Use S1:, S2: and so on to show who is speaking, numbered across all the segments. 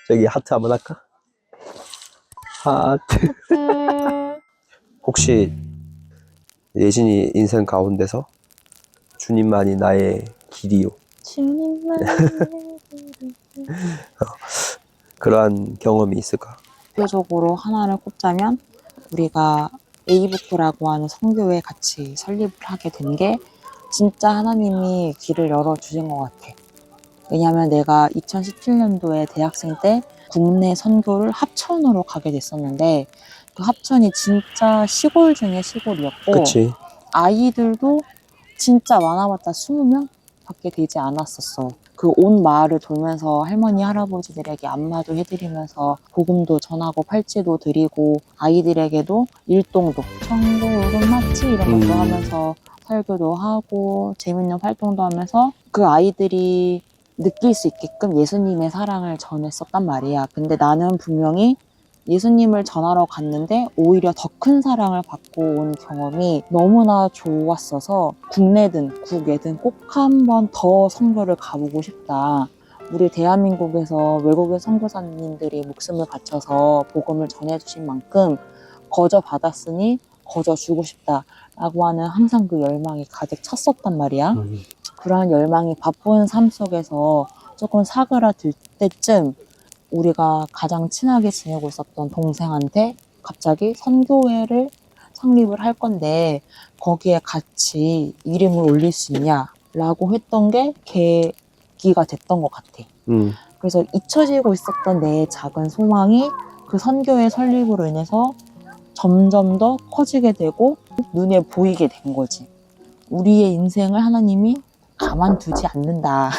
S1: 저기 하트 한번 할까? 하트. 혹시 예진이 인생 가운데서 주님만이 나의 길이요,
S2: 주님만
S1: 그러한 경험이 있을까?
S2: 대표적으로 하나를 꼽자면 우리가 A부크라고 하는 선교회 같이 설립을 하게 된 게 진짜 하나님이 길을 열어주신 것 같아. 왜냐하면 내가 2017년도에 대학생 때 국내 선교를 합천으로 가게 됐었는데 그 합천이 진짜 시골 중에 시골이었고
S1: 그치?
S2: 아이들도 진짜 많아봤자 20명 밖에 되지 않았었어. 그 온 마을을 돌면서 할머니, 할아버지들에게 안마도 해드리면서 복음도 전하고 팔찌도 드리고 아이들에게도 일동도, 천국은 맞지? 이런 것도 하면서 설교도 하고 재밌는 활동도 하면서 그 아이들이 느낄 수 있게끔 예수님의 사랑을 전했었단 말이야. 근데 나는 분명히 예수님을 전하러 갔는데 오히려 더 큰 사랑을 받고 온 경험이 너무나 좋았어서 국내든 국외든 꼭 한 번 더 선교를 가보고 싶다. 우리 대한민국에서 외국의 선교사님들이 목숨을 바쳐서 복음을 전해주신 만큼 거저 받았으니 거저 주고 싶다라고 하는 항상 그 열망이 가득 찼었단 말이야. 그러한 열망이 바쁜 삶 속에서 조금 사그라들 때쯤 우리가 가장 친하게 지내고 있었던 동생한테 갑자기 선교회를 창립을 할 건데 거기에 같이 이름을 올릴 수 있냐라고 했던 게 계기가 됐던 것 같아. 그래서 잊혀지고 있었던 내 작은 소망이 그 선교회 설립으로 인해서 점점 더 커지게 되고 눈에 보이게 된 거지. 우리의 인생을 하나님이 가만두지 않는다.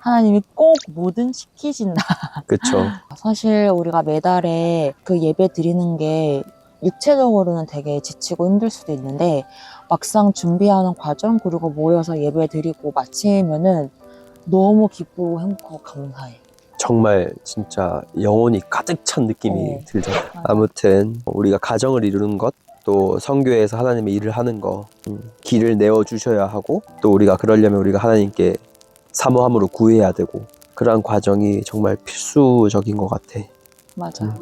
S2: 하나님이 꼭 뭐든 시키신다.
S1: 그쵸.
S2: 사실 우리가 매달에 그 예배 드리는 게 육체적으로는 되게 지치고 힘들 수도 있는데 막상 준비하는 과정 그리고 모여서 예배 드리고 마치면은 너무 기쁘고 행복하고 감사해.
S1: 정말 진짜 영혼이 가득 찬 느낌이 들죠.
S2: 맞아.
S1: 아무튼 우리가 가정을 이루는 것, 또 선교회에서 하나님의 일을 하는 거, 길을 내어주셔야 하고, 또 우리가 그러려면 우리가 하나님께 사모함으로 구해야 되고, 그러한 과정이 정말 필수적인 것 같아.
S2: 맞아.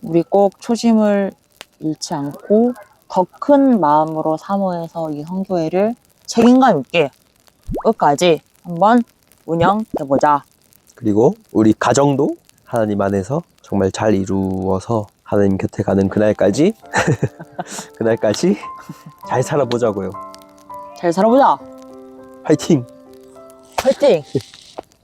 S2: 우리 꼭 초심을 잃지 않고 더 큰 마음으로 사모해서 이 선교회를 책임감 있게 끝까지 한번 운영해보자.
S1: 그리고 우리 가정도 하나님 안에서 정말 잘 이루어서 하나님 곁에 가는 그날까지 그날까지 잘 살아보자고요.
S2: 잘 살아보자.
S1: 화이팅!
S2: 화이팅!